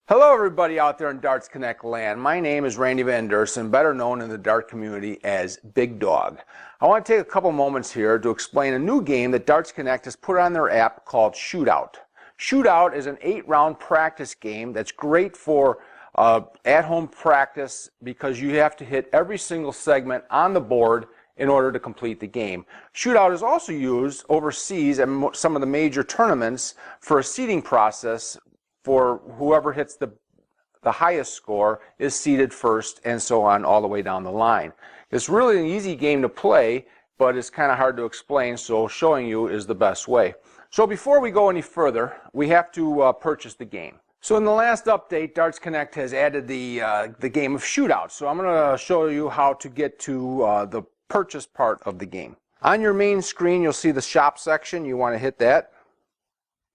Hello everybody out there in Darts Connect land. My name is Randy Van Dersen, better known in the dart community as Big Dog. I want to take a couple moments here to explain a new game that Darts Connect has put on their app called Shootout. Shootout is an 8-round practice game that's great for at-home practice because you have to hit every single segment on the board in order to complete the game. Shootout is also used overseas at some of the major tournaments for a seeding process for whoever hits the highest score is seeded first, and so on all the way down the line. It's really an easy game to play, but it's kind of hard to explain, so showing you is the best way. So before we go any further, we have to purchase the game. So in the last update, Darts Connect has added the game of Shootout. So I'm going to show you how to get to the purchase part of the game. On your main screen, you'll see the shop section. You want to hit that.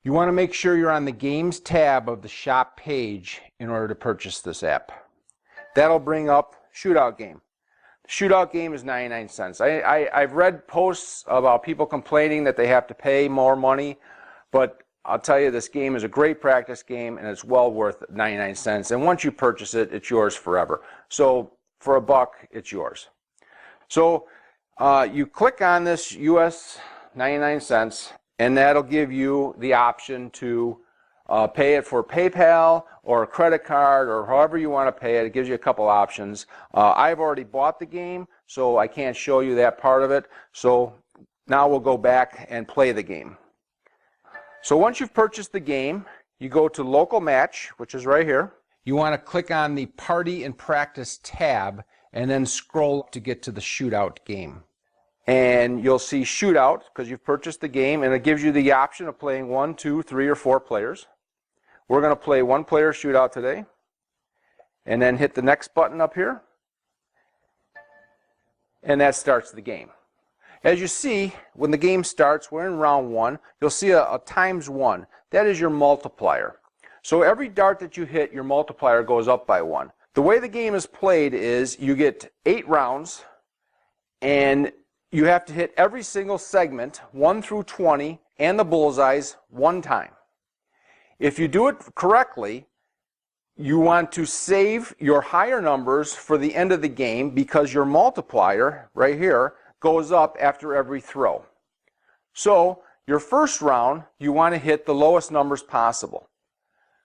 You want to make sure you're on the Games tab of the shop page in order to purchase this app. That'll bring up Shootout game. The Shootout game is 99 cents. I've read posts about people complaining that they have to pay more money, but I'll tell you, this game is a great practice game and it's well worth 99 cents. And once you purchase it, it's yours forever. So for $1, it's yours. So you click on this US 99 cents. And that'll give you the option to pay it for PayPal or a credit card or however you want to pay it. It gives you a couple options. I've already bought the game, so I can't show you that part of it. So now we'll go back and play the game. So once you've purchased the game, you go to Local Match, which is right here. You want to click on the Party and Practice tab and then scroll to get to the Shootout game. And you'll see Shootout because you've purchased the game, and it gives you the option of playing 1, 2, 3, or 4 players. We're going to play 1-player Shootout today, and then hit the next button up here, and that starts the game. As you see, when the game starts, we're in round 1. You'll see a ×1. That is your multiplier. So every dart that you hit, your multiplier goes up by 1. The way the game is played is you get 8 rounds, and you have to hit every single segment, 1 through 20, and the bullseyes 1 time. If you do it correctly, you want to save your higher numbers for the end of the game because your multiplier, right here, goes up after every throw. So, your first round, you want to hit the lowest numbers possible.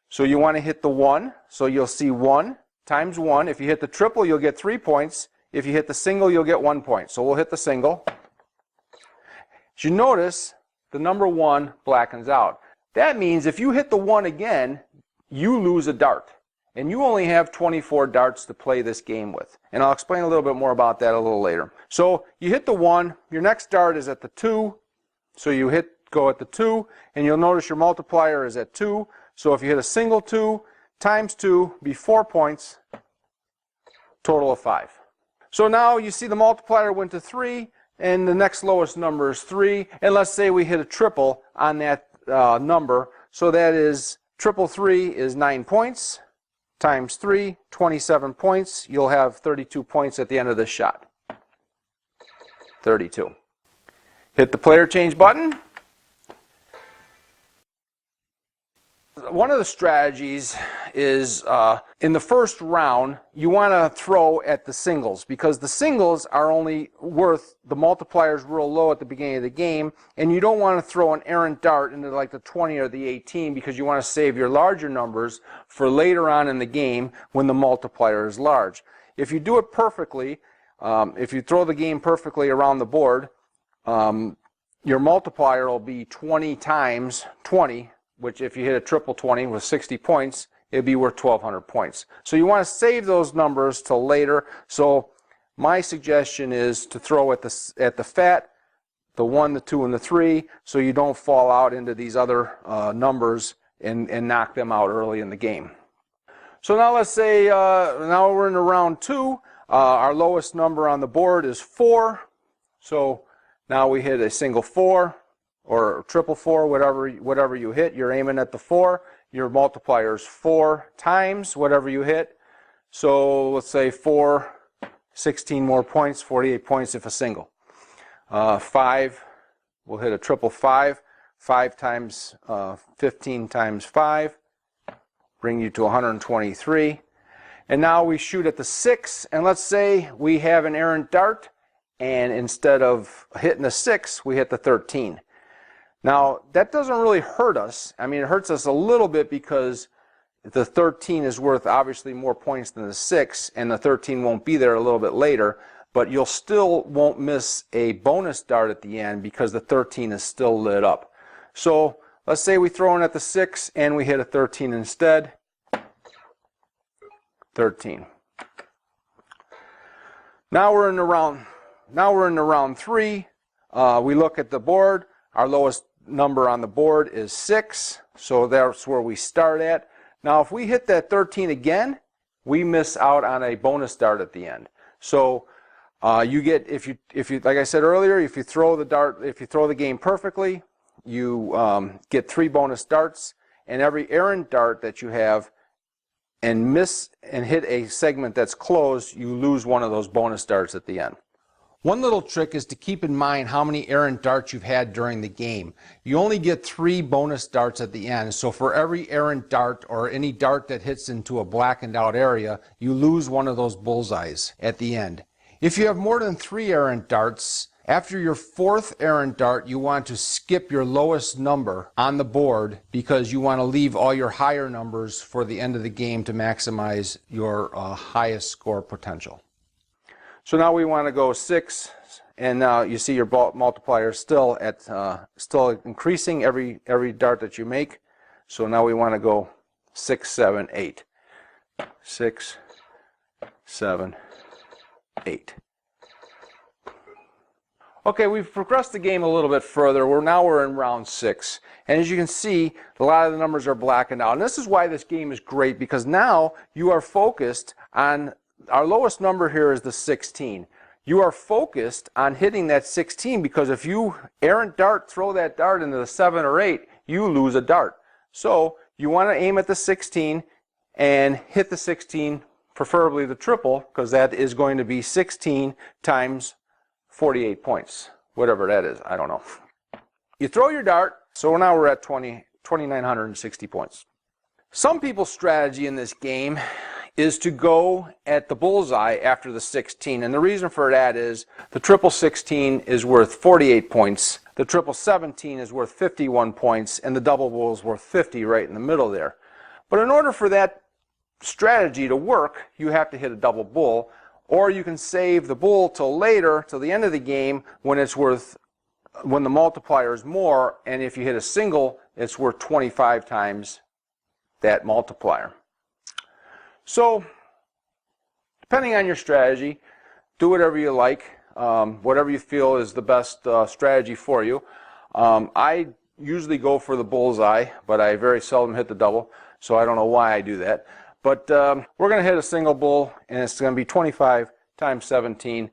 So you want to hit the 1, so you'll see 1 times 1. If you hit the triple, you'll get 3 points. If you hit the single, you'll get 1 point. So we'll hit the single. As you notice, the number 1 blackens out. That means if you hit the 1 again, you lose a dart. And you only have 24 darts to play this game with. And I'll explain a little bit more about that a little later. So you hit the 1, your next dart is at the 2. So you go at the 2, and you'll notice your multiplier is at 2. So if you hit a single 2 times 2, be 4 points, total of 5. So now you see the multiplier went to 3, and the next lowest number is 3. And let's say we hit a triple on that number. So that is, triple 3 is 9 points, times 3, 27 points. You'll have 32 points at the end of this shot. 32. Hit the player change button. One of the strategies is in the first round, you want to throw at the singles because the singles are only worth, the multipliers real low at the beginning of the game, and you don't want to throw an errant dart into like the 20 or the 18 because you want to save your larger numbers for later on in the game when the multiplier is large. If you do it perfectly, if you throw the game perfectly around the board, your multiplier will be 20 times 20, which if you hit a triple 20 with 60 points, it'd be worth 1,200 points. So you want to save those numbers till later. So my suggestion is to throw at the fat, the 1, the 2, and the 3, so you don't fall out into these other numbers and knock them out early in the game. So now let's say, now we're in round 2. Our lowest number on the board is 4. So now we hit a single 4. Or triple 4, whatever you hit, you're aiming at the 4. Your multiplier is 4 times whatever you hit. So let's say 4, 16 more points, 48 points if a single. 5, we'll hit a triple 5. 5 times 15 times 5, bring you to 123. And now we shoot at the 6, and let's say we have an errant dart, and instead of hitting the 6, we hit the 13. Now, that doesn't really hurt us. I mean, it hurts us a little bit because the 13 is worth obviously more points than the 6, and the 13 won't be there a little bit later, but you'll still won't miss a bonus dart at the end because the 13 is still lit up. So let's say we throw in at the 6 and we hit a 13 instead. 13. Now we're in the round 3. We look at the board. Our lowest number on the board is 6, so that's where we start at. Now if we hit that 13 again, we miss out on a bonus dart at the end. So you get, if you like I said earlier, if you throw the game perfectly, you get 3 bonus darts, and every errant dart that you have and miss and hit a segment that's closed, you lose one of those bonus darts at the end. One little trick is to keep in mind how many errant darts you've had during the game. You only get 3 bonus darts at the end, so for every errant dart or any dart that hits into a blackened out area, you lose one of those bullseyes at the end. If you have more than 3 errant darts, after your 4th errant dart, you want to skip your lowest number on the board because you want to leave all your higher numbers for the end of the game to maximize your highest score potential. So now we want to go 6, and now you see your multiplier still increasing every dart that you make. So now we want to go 6, 7, 8. 6, 7, 8. Okay, we've progressed the game a little bit further. Now we're in round 6. And as you can see, a lot of the numbers are blackened out. And this is why this game is great, because now you are focused on, our lowest number here is the 16. You are focused on hitting that 16, because if you errant dart, throw that dart into the 7 or 8, you lose a dart. So you want to aim at the 16 and hit the 16, preferably the triple, because that is going to be 16 times 48 points, whatever that is, I don't know. You throw your dart, so now we're at 2,960 points. Some people's strategy in this game is to go at the bullseye after the 16, and the reason for that is the triple 16 is worth 48 points, the triple 17 is worth 51 points, and the double bull is worth 50 right in the middle there. But in order for that strategy to work, you have to hit a double bull, or you can save the bull till later, till the end of the game, when the multiplier is more, and if you hit a single, it's worth 25 times that multiplier. So, depending on your strategy, do whatever you like, whatever you feel is the best strategy for you. I usually go for the bullseye, but I very seldom hit the double, so I don't know why I do that. But we're going to hit a single bull, and it's going to be 25 times 17.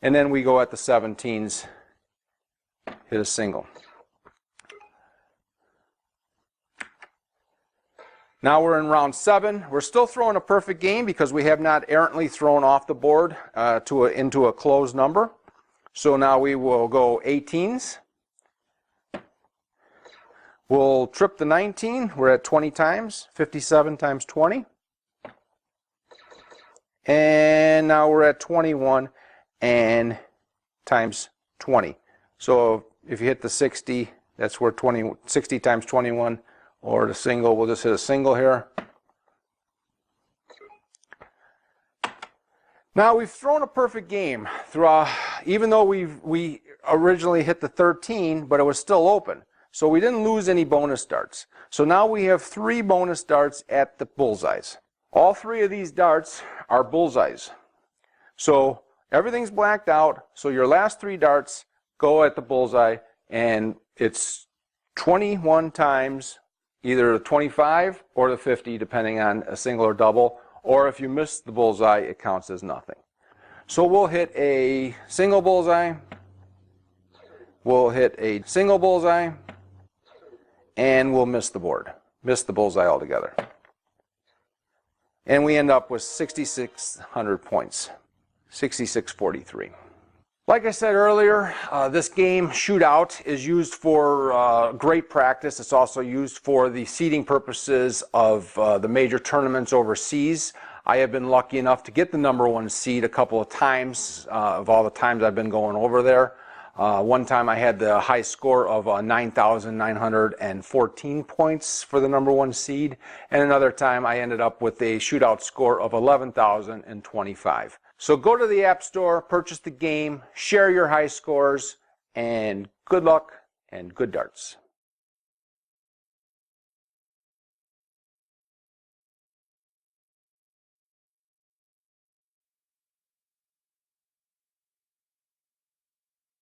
And then we go at the 17s, hit a single. Now we're in round 7. We're still throwing a perfect game because we have not errantly thrown off the board into a closed number. So now we will go 18s. We'll trip the 19. We're at 20 times, 57 times 20. And now we're at 21 and times 20. So if you hit the 60, that's where 60 times 21, or the single, we'll just hit a single here. Now we've thrown a perfect game through, even though we originally hit the 13, but it was still open. So we didn't lose any bonus darts. So now we have 3 bonus darts at the bullseyes. All 3 of these darts are bullseyes. So everything's blacked out, so your last 3 darts go at the bullseye, and it's 21 times either the 25 or the 50, depending on a single or double, or if you miss the bullseye, it counts as nothing. So we'll hit a single bullseye, we'll hit a single bullseye, and we'll miss the board, miss the bullseye altogether. And we end up with 6,600 points, 6643. Like I said earlier, this game, Shootout, is used for great practice. It's also used for the seeding purposes of the major tournaments overseas. I have been lucky enough to get the #1 seed a couple of times of all the times I've been going over there. One time I had the high score of 9,914 points for the #1 seed, and another time I ended up with a shootout score of 11,025. So go to the App Store, purchase the game, share your high scores, and good luck and good darts.